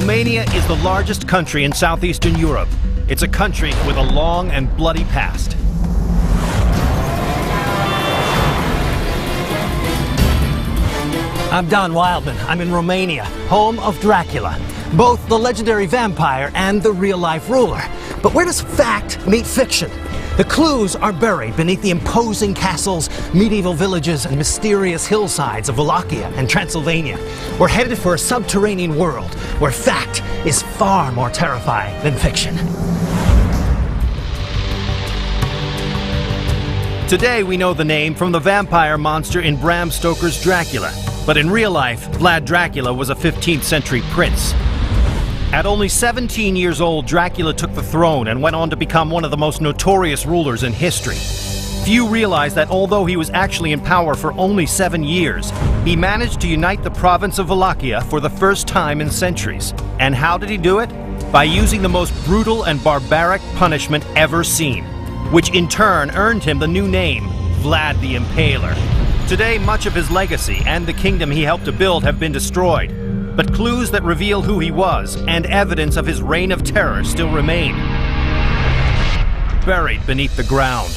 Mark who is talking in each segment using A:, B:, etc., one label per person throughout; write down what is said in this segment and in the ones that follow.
A: Romania is the largest country in southeastern Europe. It's a country with a long and bloody past.
B: I'm Don Wildman. I'm in Romania, home of Dracula, both the legendary vampire and the real-life ruler. But where does fact meet fiction? The clues are buried beneath the imposing castles, medieval villages, and mysterious hillsides of Wallachia and Transylvania. We're headed for a subterranean world where fact is far more terrifying than fiction.
A: Today we know the name from the vampire monster in Bram Stoker's Dracula. But in real life, Vlad Dracula was a 15th century prince. At only 17 years old, Dracula took the throne and went on to become one of the most notorious rulers in history. Few realize that although he was actually in power for only 7 years, he managed to unite the province of Wallachia for the first time in centuries. And how did he do it? By using the most brutal and barbaric punishment ever seen, which in turn earned him the new name, Vlad the Impaler. Today, much of his legacy and the kingdom he helped to build have been destroyed. But clues that reveal who he was and evidence of his reign of terror still remain, buried beneath the ground.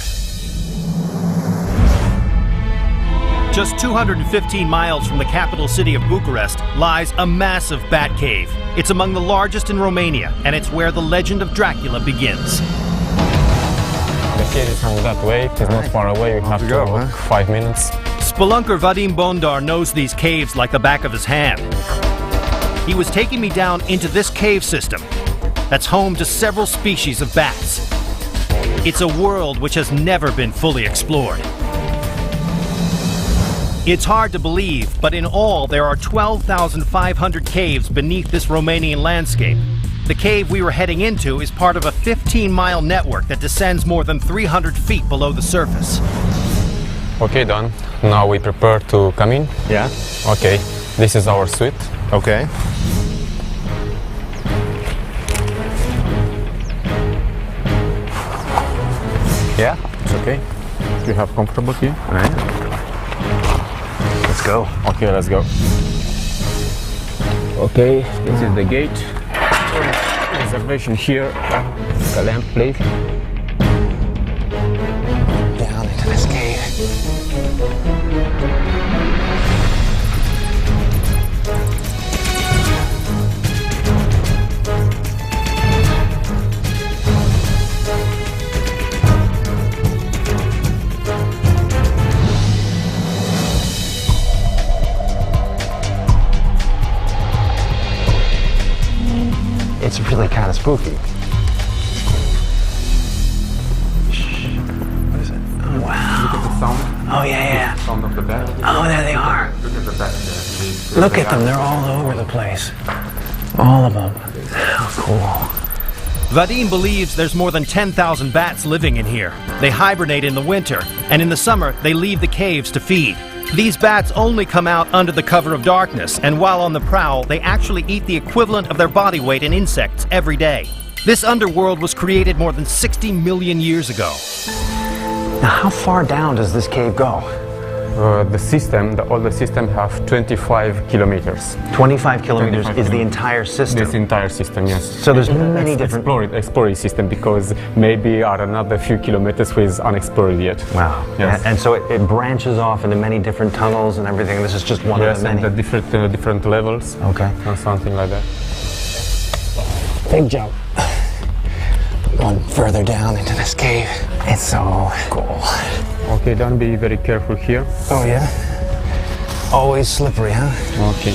A: Just 215 miles from the capital city of Bucharest lies a massive bat cave. It's among the largest in Romania, and it's where the legend of Dracula begins.
C: The cave is from that way. It's not far away. You have to walk 5 minutes.
A: Spelunker Vadim Bondar knows these caves like the back of his hand. He was taking me down into this cave system that's home to several species of bats. It's a world which has never been fully explored. It's hard to believe, but in all there are 12,500 caves beneath this Romanian landscape. The cave we were heading into is part of a 15-mile network that descends more than 300 feet below the surface.
C: Okay, Don. Now we prepare to come in.
A: Yeah?
C: Okay. This is our suite.
A: Okay.
C: Yeah, it's okay. You have comfortable here?
A: All right. Let's go.
C: Okay, let's go. Okay, this is the gate. Reservation here. The lamp, please.
B: Down into this cave. It's really kind of spooky. What is it? Oh, wow.
C: Look at the sound.
B: Oh, yeah.
C: Sound of the bat.
B: Oh, there they are.
C: Look at the bat.
B: Look at them. They're all over the place. All of them. How cool.
A: Vadim believes there's more than 10,000 bats living in here. They hibernate in the winter, and in the summer they leave the caves to feed. These bats only come out under the cover of darkness, and while on the prowl, they actually eat the equivalent of their body weight in insects every day. This underworld was created more than 60 million years ago.
B: Now, how far down does this cave go?
C: The older system have 25 kilometers.
B: 25 kilometers
C: 25
B: is the entire system.
C: This entire system, yes.
B: So there's many different...
C: Explore system, because maybe are another few kilometers with unexplored yet.
B: Wow.
C: Yes.
B: And so it branches off into many different tunnels and everything. This is just one of the many.
C: Yes, and the different levels.
B: Okay.
C: Or something like that.
B: Big jump. Going further down into this cave. It's so cool.
C: Okay, don't be very careful here.
B: Oh, yeah? Always slippery, huh?
C: Okay.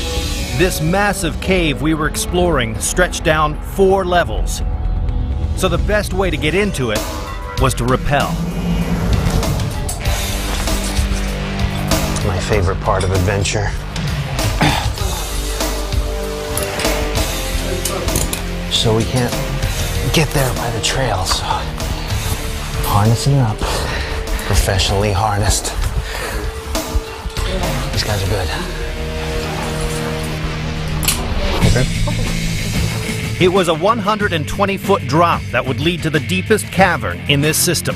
A: This massive cave we were exploring stretched down 4 levels. So the best way to get into it was to rappel.
B: It's my favorite part of adventure. So we can't get there by the trail, so harnessing up. Professionally harnessed. These guys are good.
C: Okay.
A: It was a 120-foot drop that would lead to the deepest cavern in this system.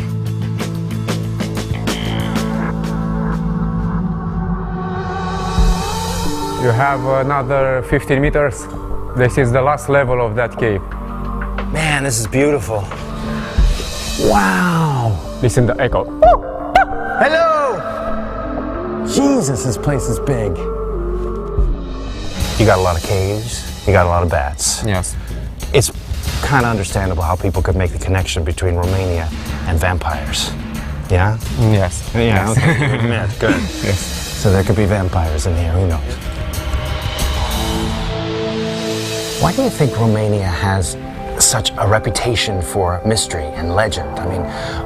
C: You have another 15 meters. This is the last level of that cave.
B: Man, this is beautiful. Wow.
C: Listen to the echo.
B: Hello! Jesus, this place is big. You got a lot of caves, you got a lot of bats.
C: Yes.
B: It's kind of understandable how people could make the connection between Romania and vampires. Yeah?
C: Yes.
B: Yeah,
C: Yes.
B: okay, you admit. Good.
C: Yes.
B: So there could be vampires in here, who knows? Why do you think Romania has such a reputation for mystery and legend? I mean,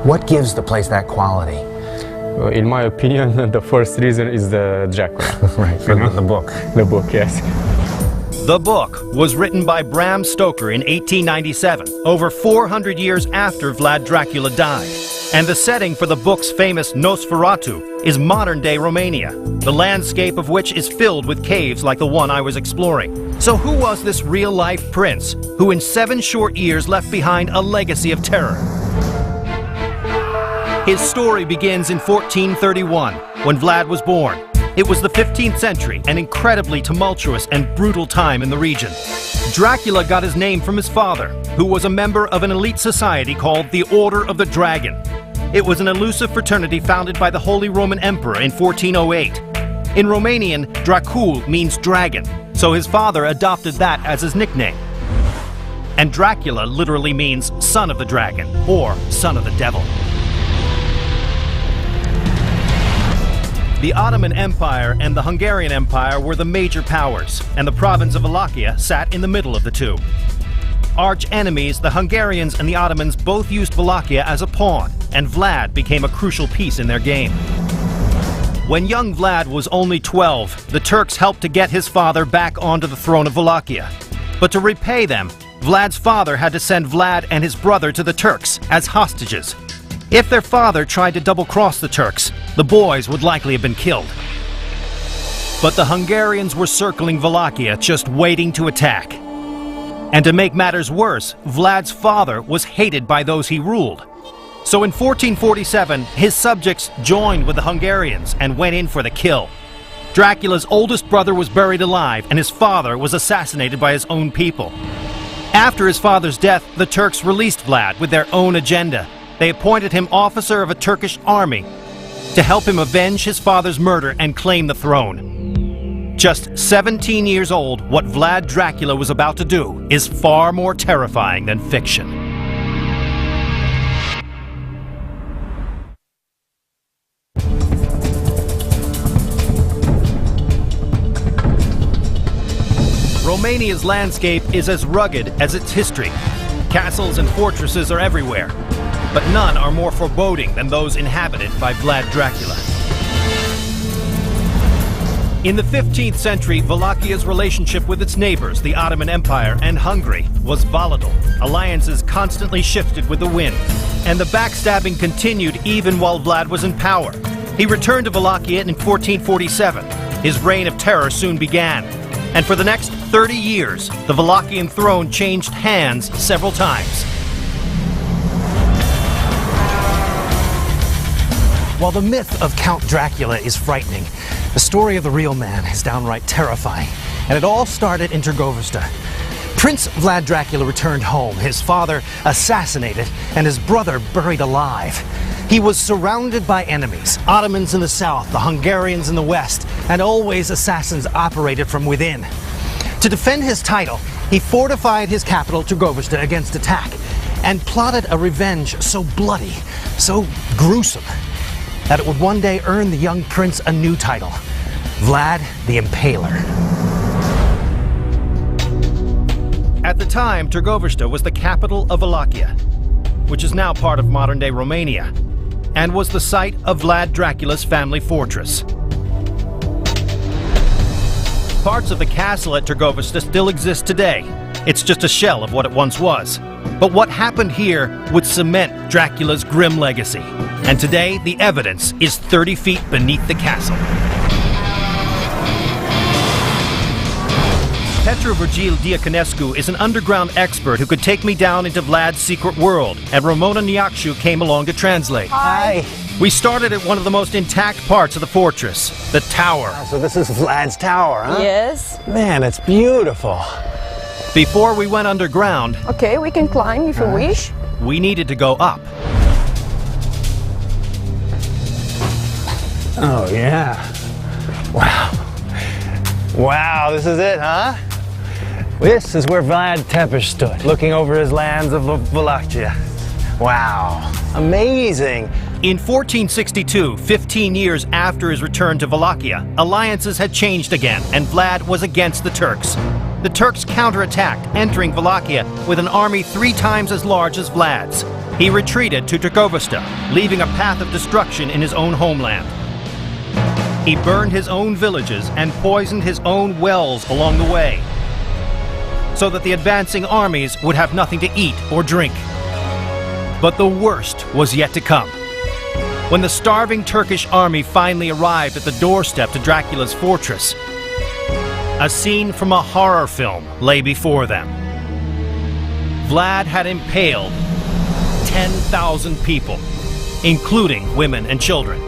B: what gives the place that quality?
C: In my opinion, the first reason is the Dracula.
B: Right, from the book.
C: The book, yes.
A: The book was written by Bram Stoker in 1897, over 400 years after Vlad Dracula died. And the setting for the book's famous Nosferatu is modern-day Romania, the landscape of which is filled with caves like the one I was exploring. So who was this real-life prince who in 7 short years left behind a legacy of terror? His story begins in 1431, when Vlad was born. It was the 15th century, an incredibly tumultuous and brutal time in the region. Dracula got his name from his father, who was a member of an elite society called the Order of the Dragon. It was an elusive fraternity founded by the Holy Roman Emperor in 1408. In Romanian, Dracul means dragon, so his father adopted that as his nickname. And Dracula literally means son of the dragon, or son of the devil. The Ottoman Empire and the Hungarian Empire were the major powers, and the province of Wallachia sat in the middle of the two. Arch enemies, the Hungarians and the Ottomans both used Wallachia as a pawn, and Vlad became a crucial piece in their game. When young Vlad was only 12, the Turks helped to get his father back onto the throne of Wallachia. But to repay them, Vlad's father had to send Vlad and his brother to the Turks as hostages. If their father tried to double-cross the Turks, the boys would likely have been killed. But the Hungarians were circling Wallachia, just waiting to attack. And to make matters worse, Vlad's father was hated by those he ruled. So in 1447, his subjects joined with the Hungarians and went in for the kill. Dracula's oldest brother was buried alive, and his father was assassinated by his own people. After his father's death, the Turks released Vlad with their own agenda. They appointed him officer of a Turkish army to help him avenge his father's murder and claim the throne. Just 17 years old, what Vlad Dracula was about to do is far more terrifying than fiction. Romania's landscape is as rugged as its history. Castles and fortresses are everywhere, but none are more foreboding than those inhabited by Vlad Dracula. In the 15th century, Wallachia's relationship with its neighbors, the Ottoman Empire and Hungary, was volatile. Alliances constantly shifted with the wind, and the backstabbing continued even while Vlad was in power. He returned to Wallachia in 1447. His reign of terror soon began, and for the next 30 years, the Wallachian throne changed hands several times.
B: While the myth of Count Dracula is frightening, the story of the real man is downright terrifying. And it all started in Dragobista. Prince Vlad Dracula returned home, his father assassinated, and his brother buried alive. He was surrounded by enemies, Ottomans in the south, the Hungarians in the west, and always assassins operated from within. To defend his title, he fortified his capital, Dragobista, against attack, and plotted a revenge so bloody, so gruesome, that it would one day earn the young prince a new title, Vlad the Impaler.
A: At the time, Dragobista was the capital of Wallachia, which is now part of modern-day Romania, and was the site of Vlad Dracula's family fortress. Parts of the castle at Dragobista still exist today. It's just a shell of what it once was. But what happened here would cement Dracula's grim legacy. And today, the evidence is 30 feet beneath the castle. Petru Virgil Diaconescu is an underground expert who could take me down into Vlad's secret world, and Ramona Niakshu came along to translate.
B: Hi.
A: We started at one of the most intact parts of the fortress, the tower.
B: So this is Vlad's tower, huh?
D: Yes.
B: Man, it's beautiful.
A: Before we went underground,
D: Okay, we can climb if you wish.
A: we needed to go up.
B: Oh, yeah. Wow. Wow, this is it, huh? This is where Vlad Tepes stood, looking over his lands of Wallachia. Wow. Amazing.
A: In 1462, 15 years after his return to Wallachia, alliances had changed again, and Vlad was against the Turks. The Turks counterattacked, entering Wallachia with an army 3 times as large as Vlad's. He retreated to Dracul, leaving a path of destruction in his own homeland. He burned his own villages and poisoned his own wells along the way, so that the advancing armies would have nothing to eat or drink. But the worst was yet to come. When the starving Turkish army finally arrived at the doorstep to Dracula's fortress, a scene from a horror film lay before them. Vlad had impaled 10,000 people, including women and children.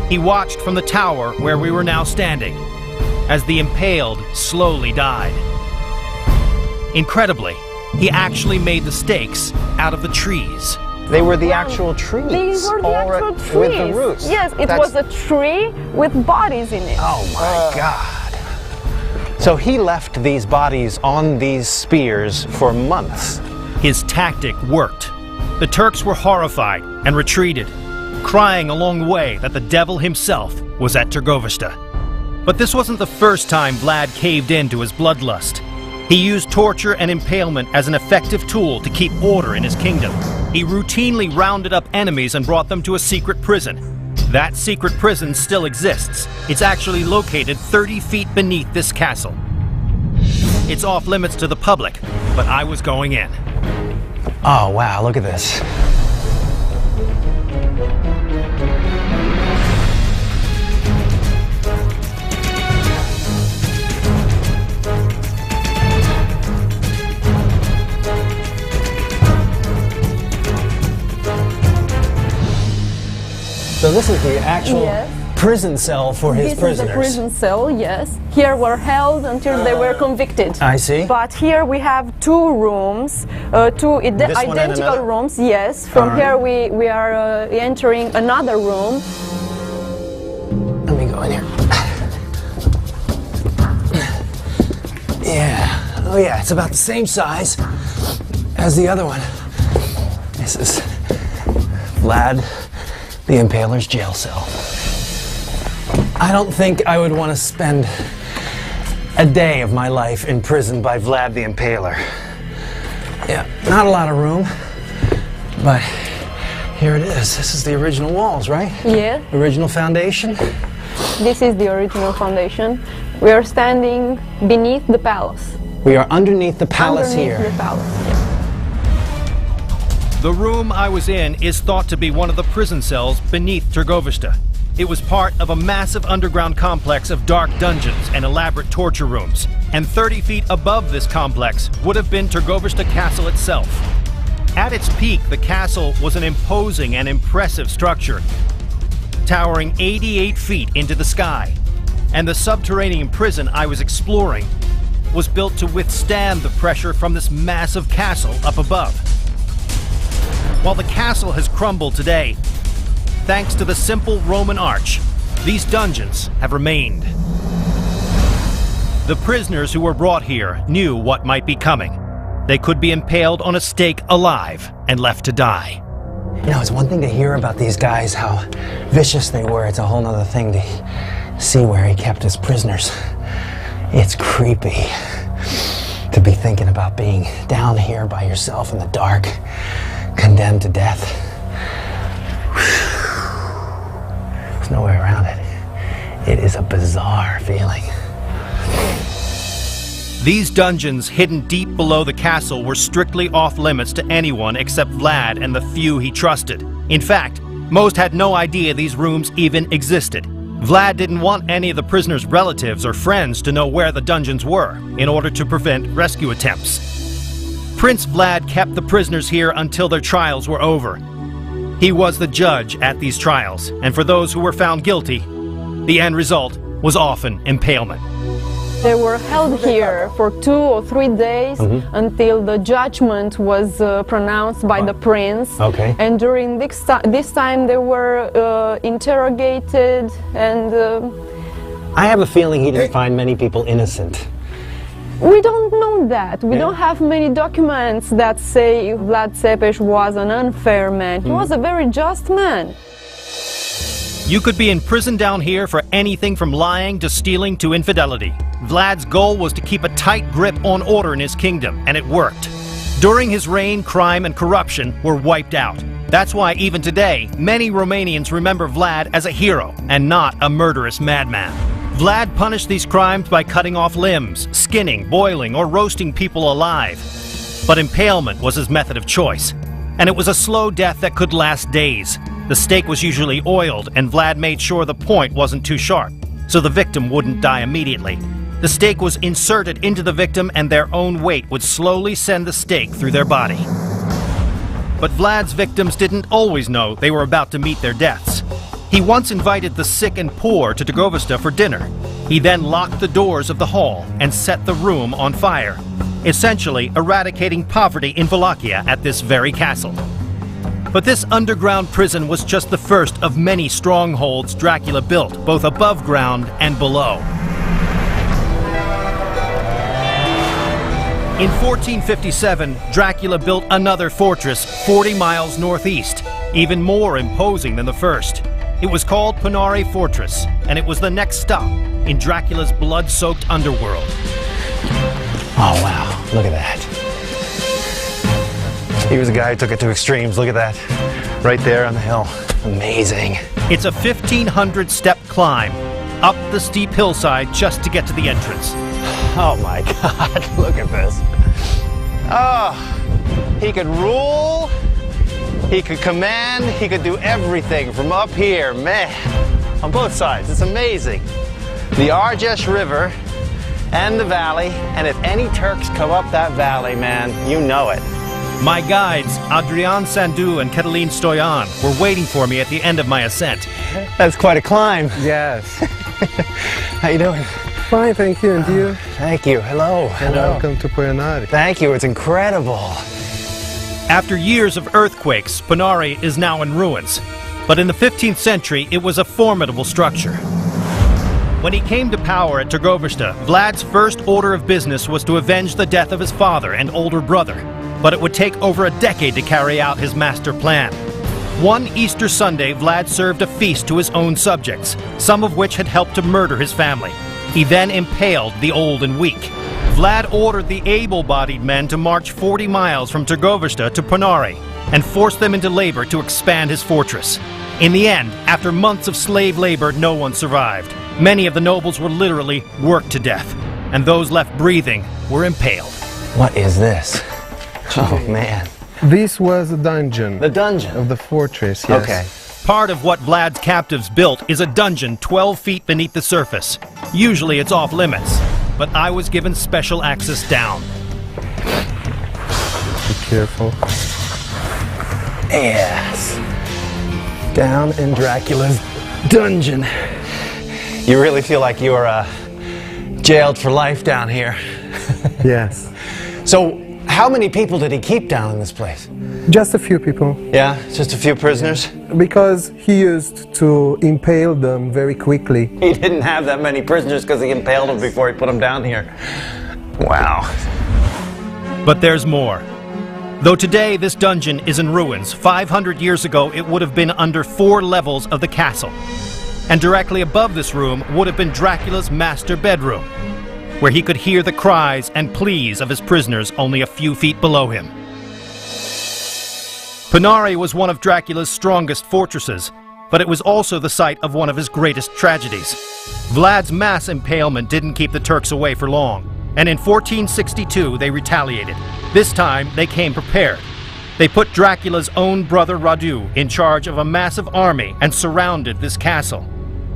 A: He watched from the tower where we were now standing, as the impaled slowly died. Incredibly, he actually made the stakes out of the trees.
B: They were the actual trees.
D: These were the actual trees.
B: With the roots.
D: Yes, it was a tree with bodies in it.
B: Oh my God. So he left these bodies on these spears for months.
A: His tactic worked. The Turks were horrified and retreated, crying along the way that the devil himself was at Dracul. But this wasn't the first time Vlad caved in to his bloodlust. He used torture and impalement as an effective tool to keep order in his kingdom. He routinely rounded up enemies and brought them to a secret prison. That secret prison still exists. It's actually located 30 feet beneath this castle. It's off limits to the public, but I was going in.
B: Oh wow, look at this. So this is the actual prison cell for his prisoners.
D: This is the prison cell, yes. Here were held until they were convicted.
B: I see.
D: But here we have 2 rooms, 2 identical rooms, yes. From here we are entering another room.
B: Let me go in here. Yeah, oh yeah, it's about the same size as the other one. This is Vlad the Impaler's jail cell. I don't think I would want to spend a day of my life in prison by Vlad the Impaler. Yeah, not a lot of room, but here it is. This is the original walls, right?
D: Yeah.
B: Original foundation.
D: This is the original foundation. We are standing beneath the palace.
B: We are underneath the palace here.
D: Underneath the palace, yes.
A: The room I was in is thought to be one of the prison cells beneath Dracul. It was part of a massive underground complex of dark dungeons and elaborate torture rooms. And 30 feet above this complex would have been Dracul Castle itself. At its peak, the castle was an imposing and impressive structure, towering 88 feet into the sky. And the subterranean prison I was exploring was built to withstand the pressure from this massive castle up above. While the castle has crumbled today, thanks to the simple Roman arch, these dungeons have remained. The prisoners who were brought here knew what might be coming. They could be impaled on a stake alive and left to die.
B: You know, it's one thing to hear about these guys, how vicious they were. It's a whole other thing to see where he kept his prisoners. It's creepy to be thinking about being down here by yourself in the dark, condemned to death. There's no way around it. It is a bizarre feeling.
A: These dungeons hidden deep below the castle were strictly off limits to anyone except Vlad and the few he trusted. In fact, most had no idea these rooms even existed. Vlad didn't want any of the prisoners' relatives or friends to know where the dungeons were in order to prevent rescue attempts. Prince Vlad kept the prisoners here until their trials were over. He was the judge at these trials, and for those who were found guilty, the end result was often impalement.
D: They were held here for 2 or 3 days until the judgment was pronounced by the prince.
B: Okay.
D: And during this time they were interrogated and...
B: I have a feeling he didn't find many people innocent.
D: We don't know that. We don't have many documents that say Vlad Țepeș was an unfair man. He was a very just man.
A: You could be in prison down here for anything from lying to stealing to infidelity. Vlad's goal was to keep a tight grip on order in his kingdom, and it worked. During his reign, crime and corruption were wiped out. That's why even today, many Romanians remember Vlad as a hero and not a murderous madman. Vlad punished these crimes by cutting off limbs, skinning, boiling, or roasting people alive. But impalement was his method of choice, and it was a slow death that could last days. The stake was usually oiled, and Vlad made sure the point wasn't too sharp, so the victim wouldn't die immediately. The stake was inserted into the victim, and their own weight would slowly send the stake through their body. But Vlad's victims didn't always know they were about to meet their deaths. He once invited the sick and poor to Târgovăște for dinner. He then locked the doors of the hall and set the room on fire, essentially eradicating poverty in Wallachia at this very castle. But this underground prison was just the first of many strongholds Dracula built, both above ground and below. In 1457, Dracula built another fortress 40 miles northeast, even more imposing than the first. It was called Pânare Fortress, and it was the next stop in Dracula's blood-soaked underworld.
B: Oh, wow. Look at that. He was a guy who took it to extremes. Look at that. Right there on the hill. Amazing.
A: It's a 1,500-step climb up the steep hillside just to get to the entrance.
B: Oh, my God. Look at this. Oh, he could rule. He could command, he could do everything from up here, man, on both sides. It's amazing. The Argeș River and the valley, and if any Turks come up that valley, man, you know it.
A: My guides, Adrian Sandu and Cătălin Stoian, were waiting for me at the end of my ascent.
B: That's quite a climb.
E: Yes.
B: How you doing?
E: Fine, thank you. And you?
B: Thank you. Hello. Hello.
E: Welcome to Pânare.
B: Thank you. It's incredible.
A: After years of earthquakes, Pânare is now in ruins. But in the 15th century, it was a formidable structure. When he came to power at Târgovăște, Vlad's first order of business was to avenge the death of his father and older brother. But it would take over a decade to carry out his master plan. One Easter Sunday, Vlad served a feast to his own subjects, some of which had helped to murder his family. He then impaled the old and weak. Vlad ordered the able-bodied men to march 40 miles from Târgovăște to Pânare and forced them into labor to expand his fortress. In the end, after months of slave labor, no one survived. Many of the nobles were literally worked to death, and those left breathing were impaled.
B: What is this? Oh, man.
E: This was a dungeon.
B: The dungeon?
E: Of the fortress, yes.
B: Okay.
A: Part of what Vlad's captives built is a dungeon 12 feet beneath the surface. Usually it's off limits, but I was given special access down.
E: Be careful.
B: Yes. Down in Dracula's dungeon. You really feel like you're jailed for life down here.
E: Yes.
B: So, how many people did he keep down in this place?
E: Just a few people.
B: Yeah, just a few prisoners?
E: Because he used to impale them very quickly.
B: He didn't have that many prisoners because he impaled them before he put them down here. Wow.
A: But there's more. Though today this dungeon is in ruins, 500 years ago it would have been under 4 levels of the castle. And directly above this room would have been Dracula's master bedroom, where he could hear the cries and pleas of his prisoners only a few feet below him. Pânare was one of Dracula's strongest fortresses, but it was also the site of one of his greatest tragedies. Vlad's mass impalement didn't keep the Turks away for long, and in 1462 they retaliated. This time they came prepared. They put Dracula's own brother Radu in charge of a massive army and surrounded this castle.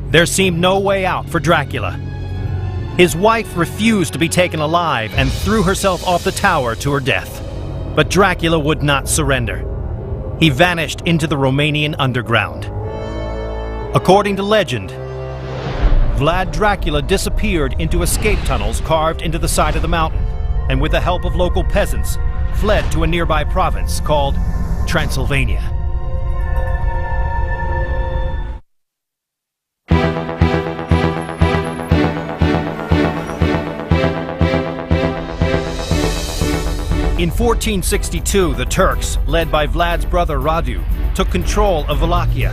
A: There seemed no way out for Dracula. His wife refused to be taken alive and threw herself off the tower to her death. But Dracula would not surrender. He vanished into the Romanian underground. According to legend, Vlad Dracula disappeared into escape tunnels carved into the side of the mountain, and with the help of local peasants, fled to a nearby province called Transylvania. In 1462, the Turks, led by Vlad's brother Radu, took control of Wallachia.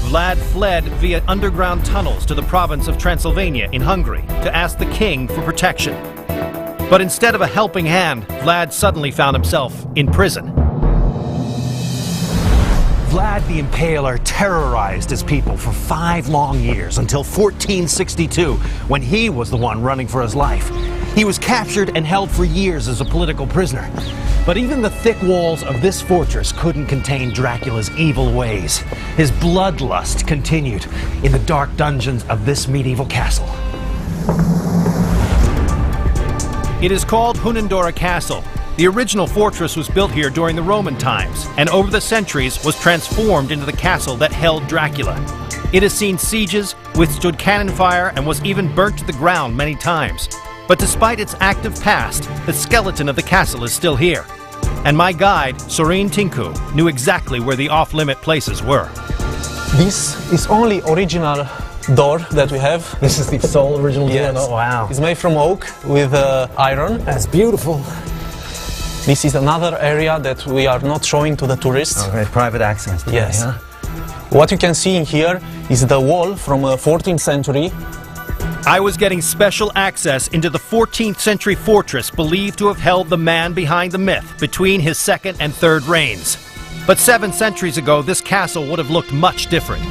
A: Vlad fled via underground tunnels to the province of Transylvania in Hungary to ask the king for protection. But instead of a helping hand, Vlad suddenly found himself in prison.
B: Vlad the Impaler terrorized his people for 5 long years until 1462, when he was the one running for his life. He was captured and held for years as a political prisoner. But even the thick walls of this fortress couldn't contain Dracula's evil ways. His bloodlust continued in the dark dungeons of this medieval castle.
A: It is called Hunandora Castle. The original fortress was built here during the Roman times, and over the centuries was transformed into the castle that held Dracula. It has seen sieges, withstood cannon fire, and was even burnt to the ground many times. But despite its active past, the skeleton of the castle is still here. And my guide, Sorin Tinku, knew exactly where the off-limit places were.
F: This is only original door that we have.
B: This is the sole original door?
F: Yes.
B: Oh, wow.
F: It's made from oak with iron.
B: That's beautiful.
F: This is another area that we are not showing to the tourists.
B: Okay, private access.
F: Yes.
B: Huh?
F: What you can see in here is the wall from 14th century.
A: I was getting special access into the 14th century fortress believed to have held the man behind the myth between his second and third reigns. But 7 centuries ago, this castle would have looked much different.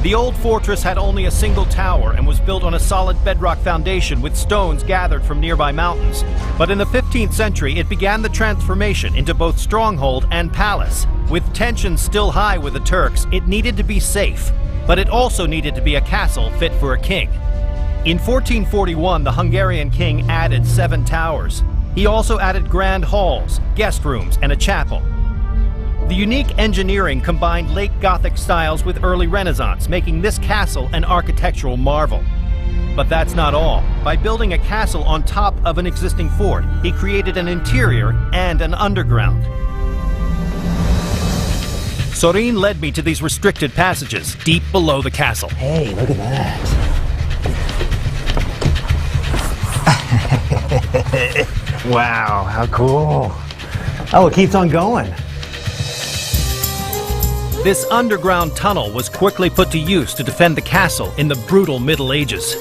A: The old fortress had only a single tower and was built on a solid bedrock foundation with stones gathered from nearby mountains. But in the 15th century, it began the transformation into both stronghold and palace. With tensions still high with the Turks, it needed to be safe. But it also needed to be a castle fit for a king. In 1441, the Hungarian king added 7 towers. He also added grand halls, guest rooms, and a chapel. The unique engineering combined late Gothic styles with early Renaissance, making this castle an architectural marvel. But that's not all. By building a castle on top of an existing fort, he created an interior and an underground. Sorin led me to these restricted passages deep below the castle.
B: Hey, look at that. Wow, how cool. Oh, it keeps on going.
A: This underground tunnel was quickly put to use to defend the castle in the brutal Middle Ages.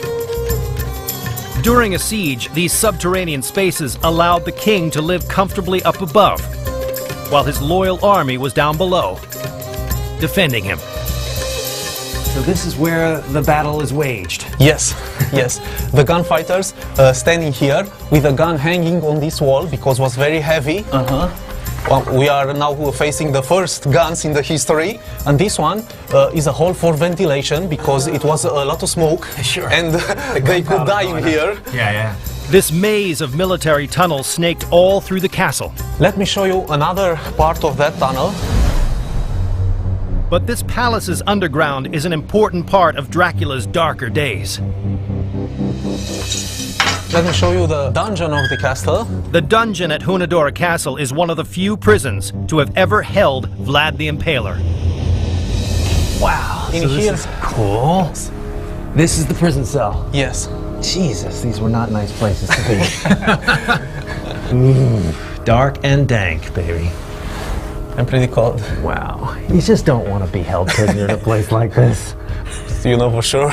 A: During a siege, these subterranean spaces allowed the king to live comfortably up above, while his loyal army was down below, defending him.
B: So this is where the battle is waged.
F: Yes, yes. The gunfighters standing here with a gun hanging on this wall because it was very heavy. Well, we are now facing the first guns in the history, and this one is a hole for ventilation because it was a lot of smoke.
B: Sure.
F: And they could die in here.
B: Yeah.
A: This maze of military tunnels snaked all through the castle.
F: Let me show you another part of that tunnel.
A: But this palace's underground is an important part of Dracula's darker days.
F: Let me show you the dungeon of the castle.
A: The dungeon at Hunandora Castle is one of the few prisons to have ever held Vlad the Impaler.
B: Wow.
F: In
B: so
F: here.
B: this is cool. This is the prison cell.
F: Yes.
B: Jesus, these were not nice places to be. Dark and dank, baby.
F: I'm pretty cold.
B: Wow. You just don't want to be held prisoner in a place like this.
F: You know for sure.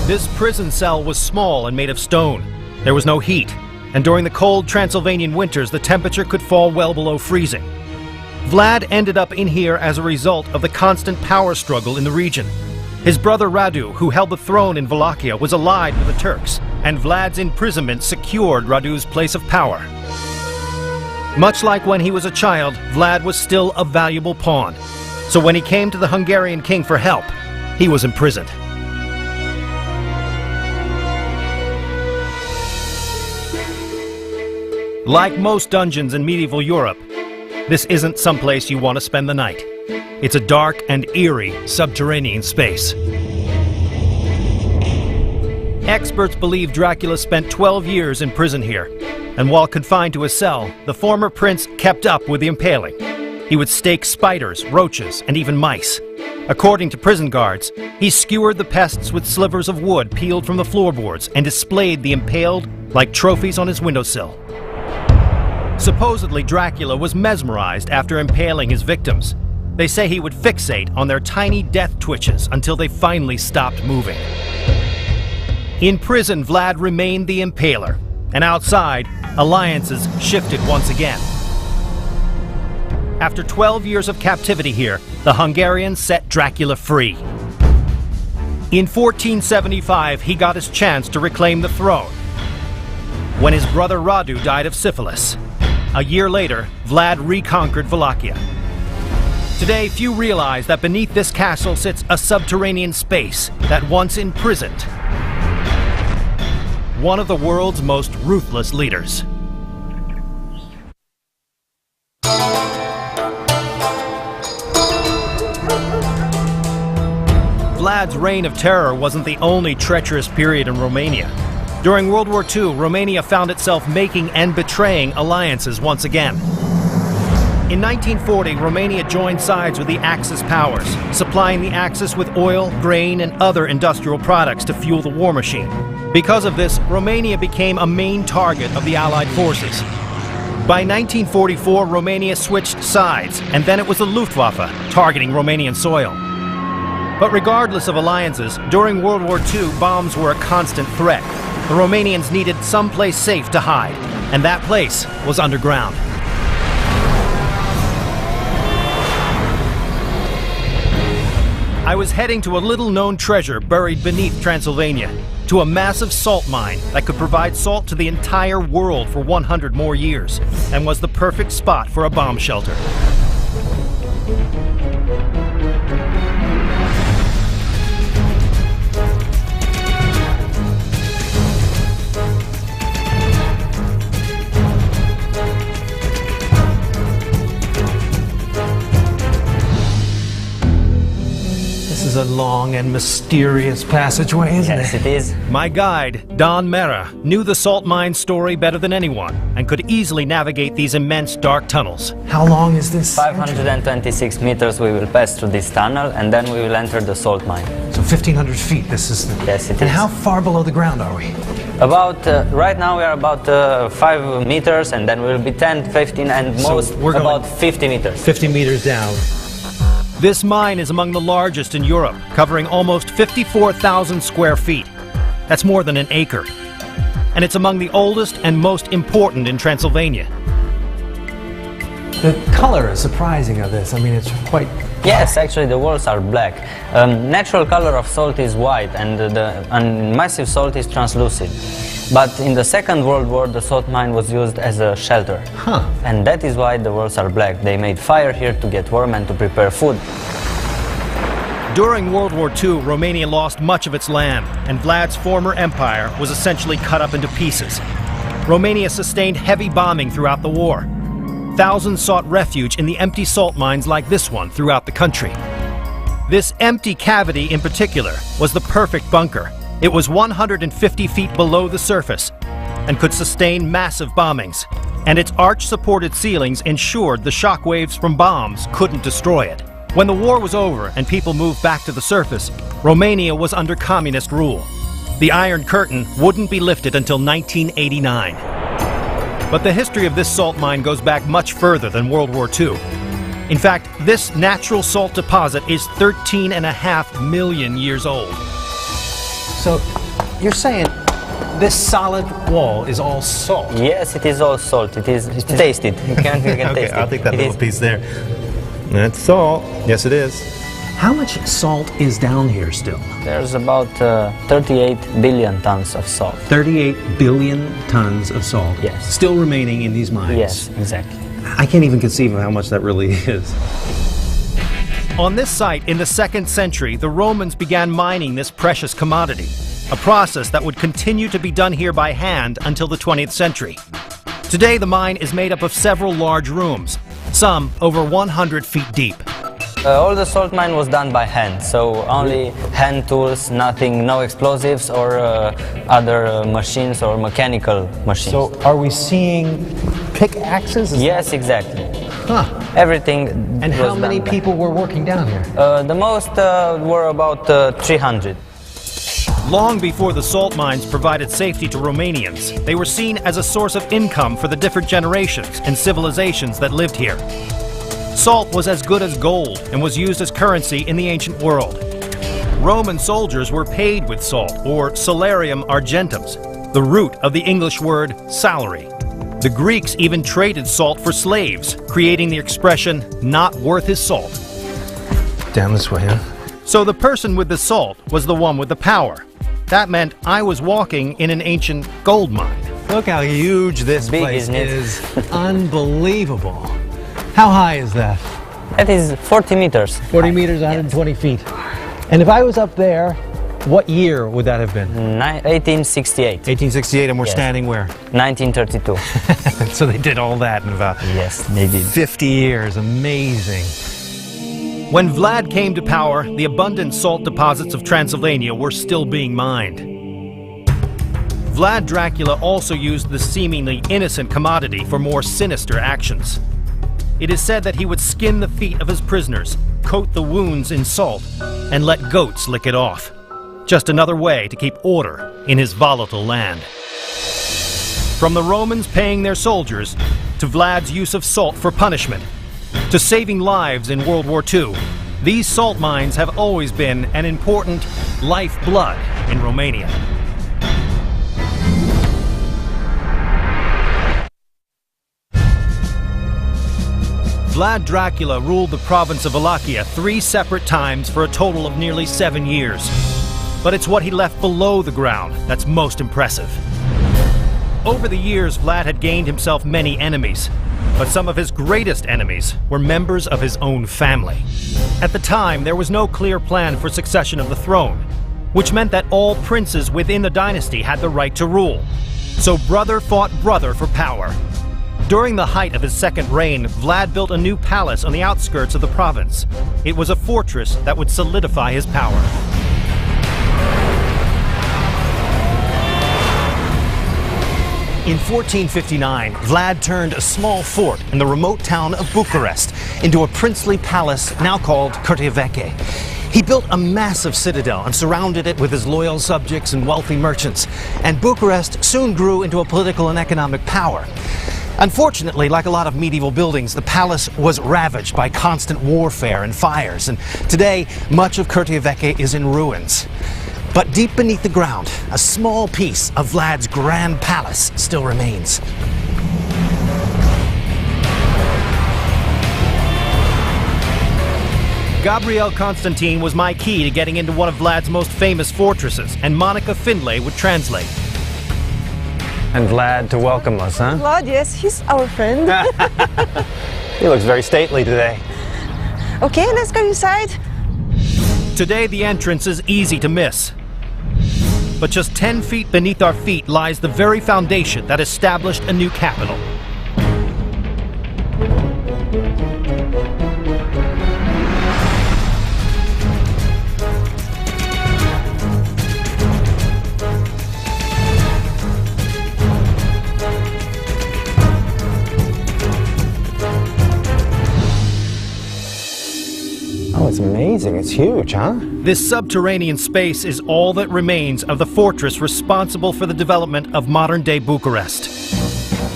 A: This prison cell was small and made of stone. There was no heat, and during the cold Transylvanian winters, the temperature could fall well below freezing. Vlad ended up in here as a result of the constant power struggle in the region. His brother Radu, who held the throne in Wallachia, was allied with the Turks, and Vlad's imprisonment secured Radu's place of power. Much like when he was a child, Vlad was still a valuable pawn. So when he came to the Hungarian king for help, he was imprisoned. Like most dungeons in medieval Europe, this isn't someplace you want to spend the night. It's a dark and eerie subterranean space. Experts believe Dracula spent 12 years in prison here, and while confined to a cell, the former prince kept up with the impaling. He would stake spiders, roaches, and even mice. According to prison guards, he skewered the pests with slivers of wood peeled from the floorboards and displayed the impaled like trophies on his windowsill. Supposedly, Dracula was mesmerized after impaling his victims. They say he would fixate on their tiny death twitches until they finally stopped moving. In prison, Vlad remained the impaler, and outside, alliances shifted once again. After 12 years of captivity here, the Hungarians set Dracula free. In 1475, he got his chance to reclaim the throne when his brother Radu died of syphilis. A year later, Vlad reconquered Wallachia. Today, few realize that beneath this castle sits a subterranean space that once imprisoned one of the world's most ruthless leaders. Vlad's reign of terror wasn't the only treacherous period in Romania. During World War II, Romania found itself making and betraying alliances once again. In 1940, Romania joined sides with the Axis powers, supplying the Axis with oil, grain, and other industrial products to fuel the war machine. Because of this, Romania became a main target of the Allied forces. By 1944, Romania switched sides, and then it was the Luftwaffe targeting Romanian soil. But regardless of alliances, during World War II, bombs were a constant threat. The Romanians needed someplace safe to hide, and that place was underground. I was heading to a little-known treasure buried beneath Transylvania, to a massive salt mine that could provide salt to the entire world for 100 more years, and was the perfect spot for a bomb shelter.
B: This is a long and mysterious passageway, isn't it?
G: Yes, it is.
A: My guide, Don Mera, knew the salt mine story better than anyone and could easily navigate these immense dark tunnels.
B: How long is this?
G: 526 meters we will pass through this tunnel, and then we will enter the salt mine.
B: So 1,500 feet, this is the...
G: Yes, it
B: And
G: is.
B: how far below the ground are we?
G: About, right now we are about 5 meters, and then we will be 10, 15, and
A: So
G: most
A: we're going-
G: about 50 meters.
B: 50 meters down.
A: This mine is among the largest in Europe, covering almost 54,000 square feet. That's more than an acre. And it's among the oldest and most important in Transylvania.
B: The color is surprising of this. I mean, it's quite...
G: Yes, actually the walls are black. Natural color of salt is white, and massive salt is translucent. But in the Second World War, the salt mine was used as a shelter.
B: Huh.
G: And that is why the walls are black. They made fire here to get warm and to prepare food.
A: During World War II, Romania lost much of its land, and Vlad's former empire was essentially cut up into pieces. Romania sustained heavy bombing throughout the war. Thousands sought refuge in the empty salt mines like this one throughout the country. This empty cavity in particular was the perfect bunker. It was 150 feet below the surface and could sustain massive bombings, and its arch-supported ceilings ensured the shockwaves from bombs couldn't destroy it. When the war was over and people moved back to the surface, Romania was under communist rule. The Iron Curtain wouldn't be lifted until 1989. But the history of this salt mine goes back much further than World War II. In fact, this natural salt deposit is 13.5 million years old.
B: So, you're saying this solid wall is all salt?
G: Yes, it is all salt. It is taste it. You can taste it.
H: I'll take that
G: It
H: little
G: is-
H: piece there. That's salt. Yes, it is.
B: How much salt is down here still?
G: There's about 38 billion tons of salt.
B: 38 billion tons of salt.
G: Yes.
B: Still remaining in these mines.
G: Yes, exactly.
B: I can't even conceive of how much that really is.
A: On this site in the 2nd century, the Romans began mining this precious commodity, a process that would continue to be done here by hand until the 20th century. Today, the mine is made up of several large rooms, some over 100 feet deep.
G: All the salt mine was done by hand, so only hand tools, nothing, no explosives or other machines or mechanical machines.
B: So are we seeing pickaxes?
G: Yes, exactly.
B: Huh.
G: Everything.
B: And
G: was
B: how
G: done
B: many
G: by-
B: people were working down here?
G: The most were about 300.
A: Long before the salt mines provided safety to Romanians, they were seen as a source of income for the different generations and civilizations that lived here. Salt was as good as gold and was used as currency in the ancient world. Roman soldiers were paid with salt, or salarium argentum's, the root of the English word salary. The Greeks even traded salt for slaves, creating the expression, not worth his salt.
B: Down this way, huh?
A: So the person with the salt was the one with the power. That meant I was walking in an ancient gold mine.
B: Look how huge this
G: Big,
B: place
G: isn't it?
B: is. Unbelievable. How high is that?
G: That is 40 meters.
B: 40 meters, 120 feet. And if I was up there, what year would that have been?
G: 1868.
B: 1868, and we're
G: Yes.
B: standing where?
G: 1932.
B: So they did all that in about
G: Yes, they did.
B: 50 years. Amazing.
A: When Vlad came to power, the abundant salt deposits of Transylvania were still being mined. Vlad Dracula also used the seemingly innocent commodity for more sinister actions. It is said that he would skin the feet of his prisoners, coat the wounds in salt, and let goats lick it off. Just another way to keep order in his volatile land. From the Romans paying their soldiers, to Vlad's use of salt for punishment, to saving lives in World War II, these salt mines have always been an important lifeblood in Romania. Vlad Dracula ruled the province of Wallachia 3 separate times for a total of nearly 7 years. But it's what he left below the ground that's most impressive. Over the years, Vlad had gained himself many enemies, but some of his greatest enemies were members of his own family. At the time, there was no clear plan for succession of the throne, which meant that all princes within the dynasty had the right to rule. So brother fought brother for power. During the height of his second reign, Vlad built a new palace on the outskirts of the province. It was a fortress that would solidify his power.
B: In 1459, Vlad turned a small fort in the remote town of Bucharest into a princely palace now called Curtea Veche. He built a massive citadel and surrounded it with his loyal subjects and wealthy merchants, and Bucharest soon grew into a political and economic power. Unfortunately, like a lot of medieval buildings, the palace was ravaged by constant warfare and fires, and today much of Curtea Veche is in ruins. But deep beneath the ground, a small piece of Vlad's grand palace still remains.
A: Gabriel Constantine was my key to getting into one of Vlad's most famous fortresses, and Monica Findlay would translate.
C: And Vlad to welcome us, huh?
D: Vlad, yes, he's our friend.
C: He looks very stately today.
D: Okay, let's go inside.
A: Today, the entrance is easy to miss. But just 10 feet beneath our feet lies the very foundation that established a new capital.
C: Oh, it's amazing. It's huge, huh?
A: This subterranean space is all that remains of the fortress responsible for the development of modern-day Bucharest.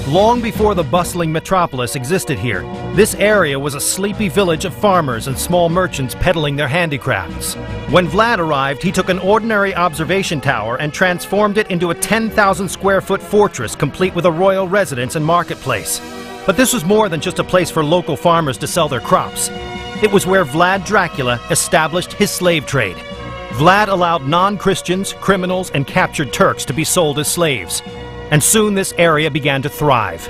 A: Long before the bustling metropolis existed here, this area was a sleepy village of farmers and small merchants peddling their handicrafts. When Vlad arrived, he took an ordinary observation tower and transformed it into a 10,000 square foot fortress complete with a royal residence and marketplace. But this was more than just a place for local farmers to sell their crops. It was where Vlad Dracula established his slave trade. Vlad allowed non-Christians, criminals, and captured Turks to be sold as slaves. And soon this area began to thrive.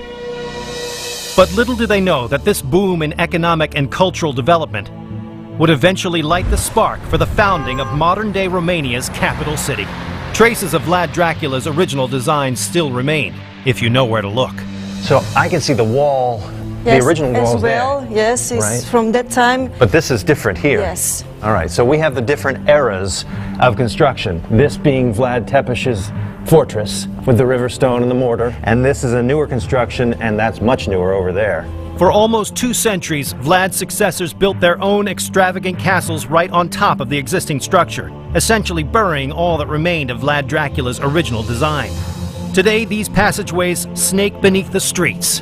A: But little do they know that this boom in economic and cultural development would eventually light the spark for the founding of modern-day Romania's capital city. Traces of Vlad Dracula's original design still remain, if you know where to look.
C: So I can see the wall
H: The original
I: as
H: wall's
I: well.
H: there.
I: Yes, it's
H: Right.
I: from that time.
H: But this is different here.
I: Yes.
H: All right, so we have the different eras of construction. This being Vlad Tepes's fortress with the river stone and the mortar. And this is a newer construction, and that's much newer over there.
A: For almost 2 centuries, Vlad's successors built their own extravagant castles right on top of the existing structure, essentially burying all that remained of Vlad Dracula's original design. Today, these passageways snake beneath the streets.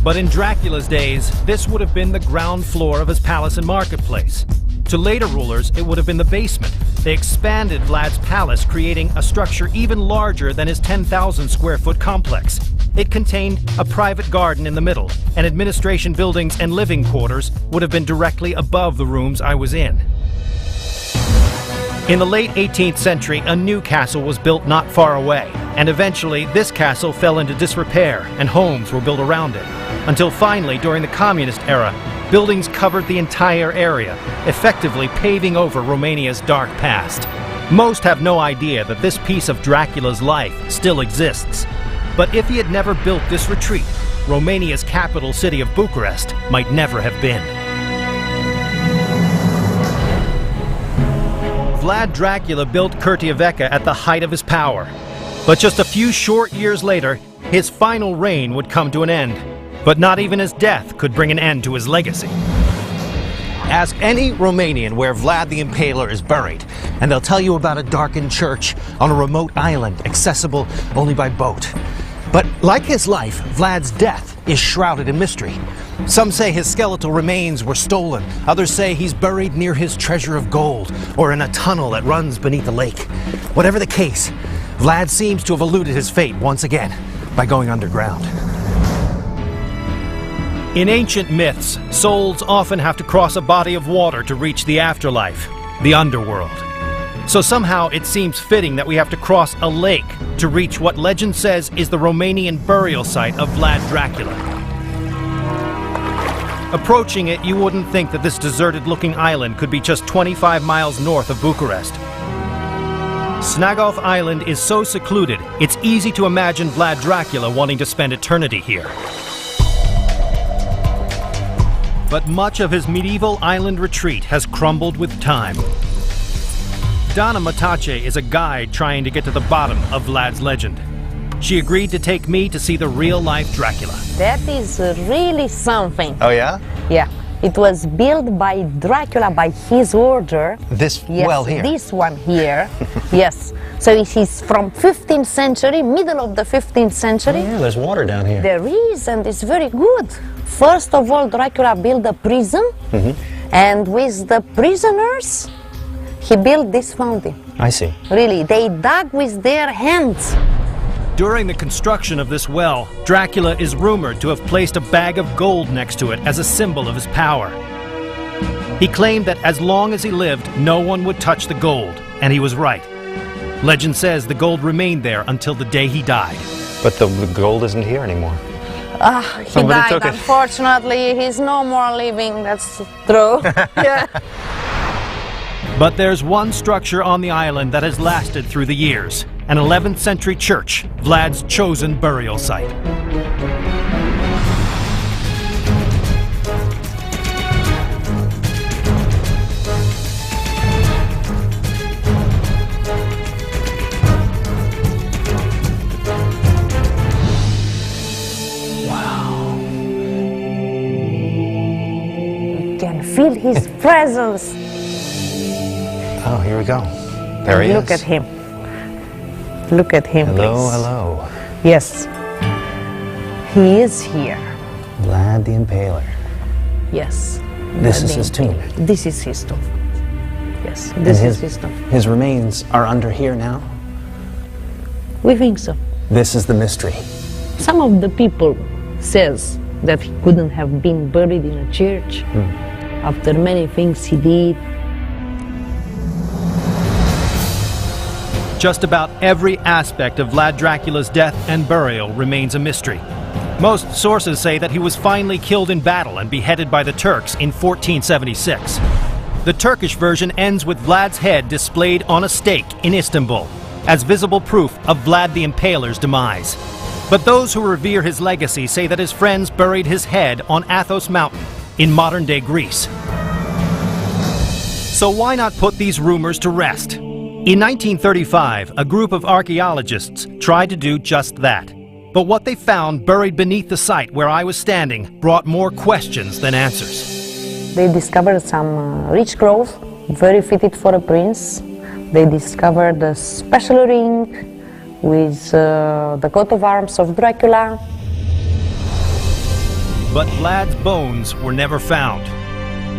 A: But in Dracula's days, this would have been the ground floor of his palace and marketplace. To later rulers, it would have been the basement. They expanded Vlad's palace, creating a structure even larger than his 10,000 square foot complex. It contained a private garden in the middle, and administration buildings and living quarters would have been directly above the rooms I was in. In the late 18th century, a new castle was built not far away, and eventually this castle fell into disrepair and homes were built around it. Until finally, during the communist era, buildings covered the entire area, effectively paving over Romania's dark past. Most have no idea that this piece of Dracula's life still exists. But if he had never built this retreat, Romania's capital city of Bucharest might never have been. Vlad Dracula built Curtea Veche at the height of his power. But just a few short years later, his final reign would come to an end. But not even his death could bring an end to his legacy.
B: Ask any Romanian where Vlad the Impaler is buried, and they'll tell you about a darkened church on a remote island, accessible only by boat. But like his life, Vlad's death is shrouded in mystery. Some say his skeletal remains were stolen. Others say he's buried near his treasure of gold, or in a tunnel that runs beneath the lake. Whatever the case, Vlad seems to have eluded his fate once again by going underground.
A: In ancient myths, souls often have to cross a body of water to reach the afterlife, the underworld. So somehow it seems fitting that we have to cross a lake to reach what legend says is the Romanian burial site of Vlad Dracula. Approaching it, you wouldn't think that this deserted-looking island could be just 25 miles north of Bucharest. Snagov Island is so secluded, it's easy to imagine Vlad Dracula wanting to spend eternity here. But much of his medieval island retreat has crumbled with time. Dana Matache is a guide trying to get to the bottom of Vlad's legend. She agreed to take me to see the real-life Dracula.
J: That is really something.
H: Oh, yeah?
J: Yeah. It was built by Dracula by his order.
H: This
J: Yes,
H: well here?
J: This one here. Yes. So it is from 15th century, middle of the 15th century.
H: Oh, yeah, there's water down here.
J: There is, and it's very good. First of all, Dracula built a prison, and with the prisoners, he built this fountain.
H: I see.
J: Really, they dug with their hands.
A: During the construction of this well, Dracula is rumored to have placed a bag of gold next to it as a symbol of his power. He claimed that as long as he lived, no one would touch the gold, and he was right. Legend says the gold remained there until the day he died.
H: But the gold isn't here anymore.
J: He
H: Somebody
J: died,
H: took it.
J: unfortunately. He's no more living, that's true. Yeah.
A: But there's one structure on the island that has lasted through the years. An 11th century church, Vlad's chosen burial site.
J: You can feel his presence.
H: Oh, here we go. There he is.
J: Look at him. Look at him,
H: Hello,
J: please.
H: hello.
J: Yes. He is here.
H: Vlad the Impaler.
J: Yes.
H: This is his tomb.
J: This is his tomb. Yes, this is his tomb.
H: His remains are under here now.
J: We think so.
H: This is the mystery.
J: Some of the people says that he couldn't have been buried in a church after many things he did.
A: Just about every aspect of Vlad Dracula's death and burial remains a mystery. Most sources say that he was finally killed in battle and beheaded by the Turks in 1476. The Turkish version ends with Vlad's head displayed on a stake in Istanbul, as visible proof of Vlad the Impaler's demise. But those who revere his legacy say that his friends buried his head on Athos Mountain in modern-day Greece. So why not put these rumors to rest? In 1935, a group of archaeologists tried to do just that. But what they found buried beneath the site where I was standing brought more questions than answers.
J: They discovered some rich growth, very fitted for a prince. They discovered a special ring with the coat of arms of Dracula.
A: But Vlad's bones were never found.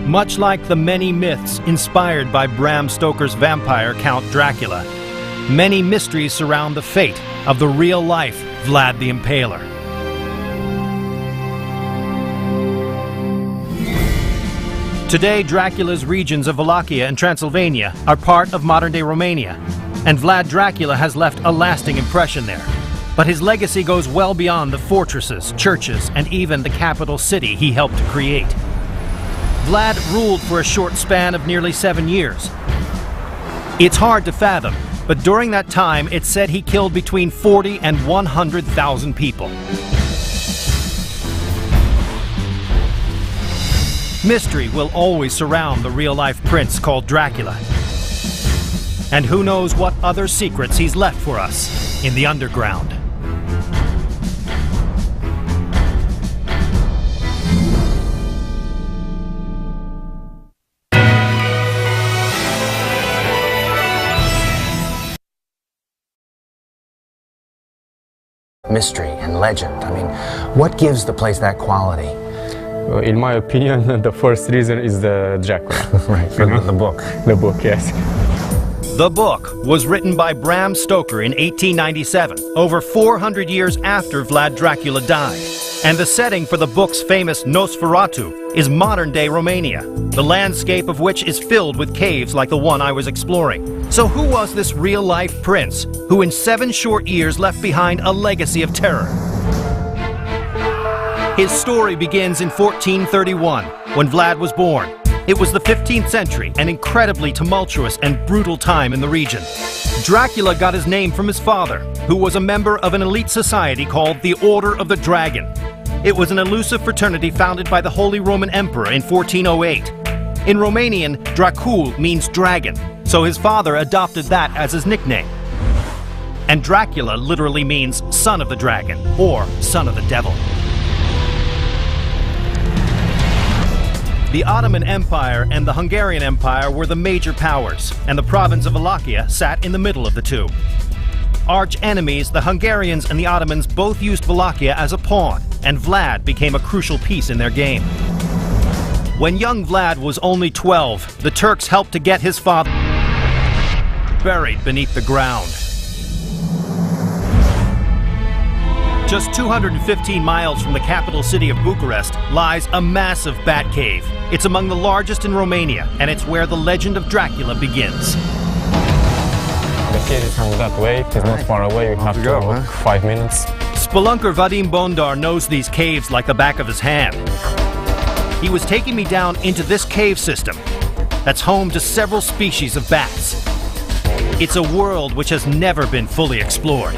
A: Much like the many myths inspired by Bram Stoker's vampire Count Dracula, many mysteries surround the fate of the real-life Vlad the Impaler. Today, Dracula's regions of Wallachia and Transylvania are part of modern-day Romania, and Vlad Dracula has left a lasting impression there. But his legacy goes well beyond the fortresses, churches, and even the capital city he helped to create. Vlad ruled for a short span of nearly 7 years. It's hard to fathom, but during that time, it's said he killed between 40 and 100,000 people. Mystery will always surround the real-life prince called Dracula. And who knows what other secrets he's left for us in the underground.
I: Mystery and legend. I mean, what gives the place that quality?
C: In my opinion, the first reason is the Dracula.
I: Right, from the book.
C: The book, yes.
A: The book was written by Bram Stoker in 1897, over 400 years after Vlad Dracula died. And the setting for the book's famous Nosferatu is modern-day Romania, the landscape of which is filled with caves like the one I was exploring. So who was this real-life prince who in 7 short years left behind a legacy of terror? His story begins in 1431, when Vlad was born. It was the 15th century, an incredibly tumultuous and brutal time in the region. Dracula got his name from his father, who was a member of an elite society called the Order of the Dragon. It was an elusive fraternity founded by the Holy Roman Emperor in 1408. In Romanian, Dracul means dragon, so his father adopted that as his nickname. And Dracula literally means son of the dragon, or son of the devil. The Ottoman Empire and the Hungarian Empire were the major powers, and the province of Wallachia sat in the middle of the two. Arch enemies, the Hungarians and the Ottomans both used Wallachia as a pawn, and Vlad became a crucial piece in their game. When young Vlad was only 12, the Turks helped to get his father buried beneath the ground. Just 215 miles from the capital city of Bucharest lies a massive bat cave. It's among the largest in Romania, and it's where the legend of Dracula begins.
C: The cave is from that way. It's not far away. You have to walk 5 minutes.
A: Spelunker Vadim Bondar knows these caves like the back of his hand. He was taking me down into this cave system that's home to several species of bats. It's a world which has never been fully explored.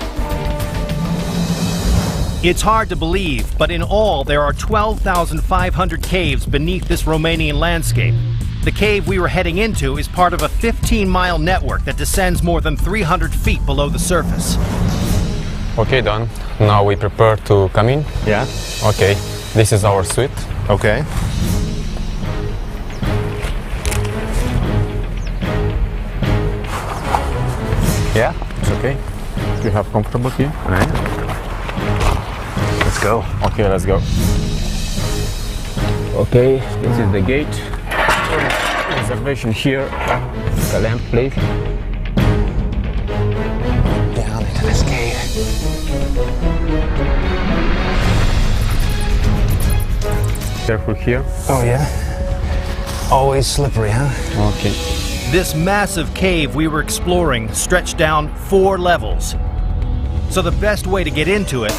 A: It's hard to believe, but in all there are 12,500 caves beneath this Romanian landscape. The cave we were heading into is part of a 15-mile network that descends more than 300 feet below the surface.
C: Okay, done. Now we prepare to come in.
H: Yeah?
C: Okay, this is our suite.
H: Okay. Yeah?
C: It's okay. You have comfortable here?
H: All right. Let's go.
C: Okay, let's go. Okay, this is the gate. Reservation here. The lamp, please.
I: Down into this cave.
C: Careful here.
I: Oh, yeah? Always slippery, huh?
C: Okay.
A: This massive cave we were exploring stretched down 4 levels. So the best way to get into it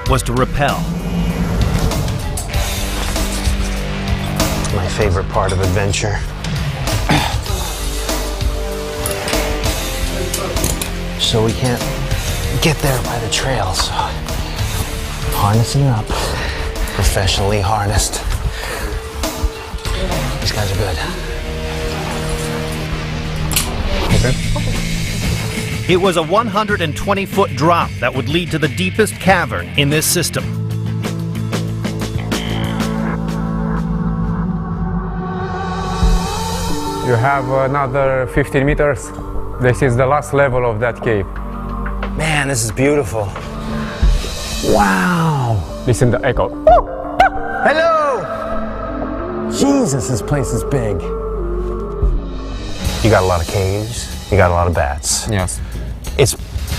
A: was to rappel.
I: My favorite part of adventure. So we can't get there by the trail, so Harnessing up. Professionally harnessed. These guys are good.
A: It was a 120-foot drop that would lead to the deepest cavern in this system.
C: You have another 15 meters. This is the last level of that cave.
I: Man, this is beautiful. Wow.
C: Listen to the echo.
I: Hello! Jesus, this place is big. You got a lot of caves, you got a lot of bats.
C: Yes.
I: It's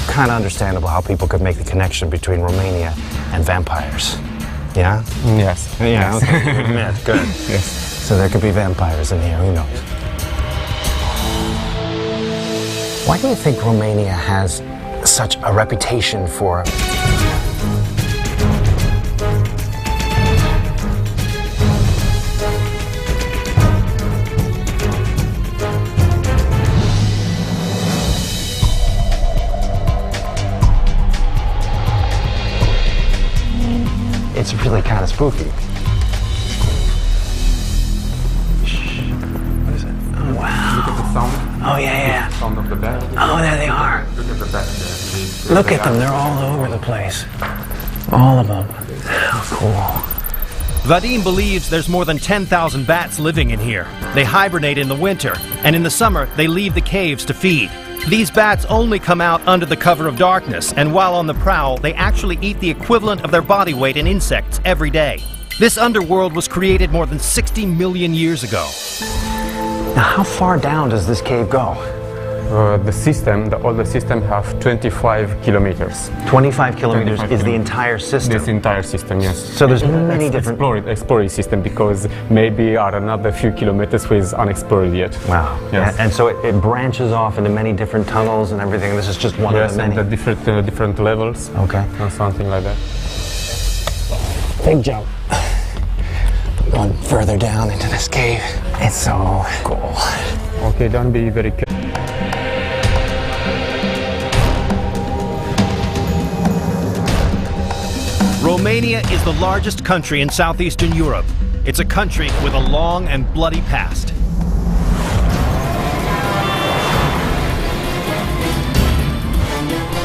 I: kind of understandable how people could make the connection between Romania and vampires. Yeah?
C: Yes.
I: Yeah,
C: Yes.
I: okay. Admit, good.
C: Yes.
I: So there could be vampires in here, who knows? Why do you think Romania has such a reputation for... It's really kind of spooky. What is it? Oh, wow.
C: Look at the sound.
I: Oh, yeah.
C: The sound of the bat.
I: Oh, there they are.
C: Look at the bat there.
I: Look at them, they're all over the place. All of them. How cool.
A: Vadim believes there's more than 10,000 bats living in here. They hibernate in the winter, and in the summer they leave the caves to feed. These bats only come out under the cover of darkness, and while on the prowl, they actually eat the equivalent of their body weight in insects every day. This underworld was created more than 60 million years ago.
I: Now, how far down does this cave go?
C: The older system have 25 kilometers.
I: 25 kilometers
C: 25
I: is the entire system.
C: This entire system, yes.
I: So there's many different...
C: Exploring system, because maybe are another few kilometers which is unexplored yet.
I: Wow.
C: Yes.
I: And so it branches off into many different tunnels and everything. This is just one of the many.
C: And the different levels.
I: Okay.
C: Or something like that.
I: Big jump. Going further down into this cave. It's so cool.
C: Okay, don't be very careful.
A: Romania is the largest country in southeastern Europe. It's a country with a long and bloody past.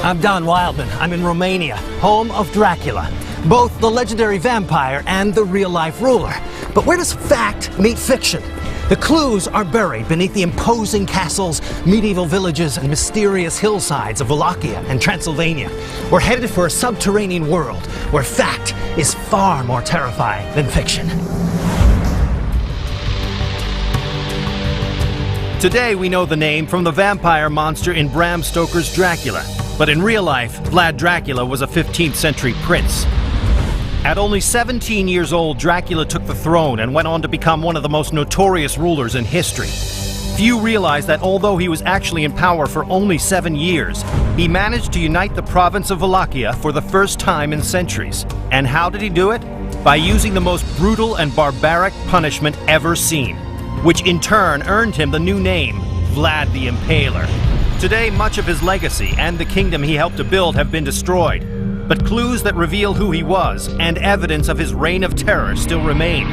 B: I'm Don Wildman. I'm in Romania, home of Dracula, both the legendary vampire and the real-life ruler. But where does fact meet fiction? The clues are buried beneath the imposing castles, medieval villages, and mysterious hillsides of Wallachia and Transylvania. We're headed for a subterranean world where fact is far more terrifying than fiction.
A: Today we know the name from the vampire monster in Bram Stoker's Dracula. But in real life, Vlad Dracula was a 15th century prince. At only 17 years old, Dracula took the throne and went on to become one of the most notorious rulers in history. Few realize that although he was actually in power for only 7 years, he managed to unite the province of Wallachia for the first time in centuries. And how did he do it? By using the most brutal and barbaric punishment ever seen, which in turn earned him the new name, Vlad the Impaler. Today, much of his legacy and the kingdom he helped to build have been destroyed. But clues that reveal who he was and evidence of his reign of terror still remain.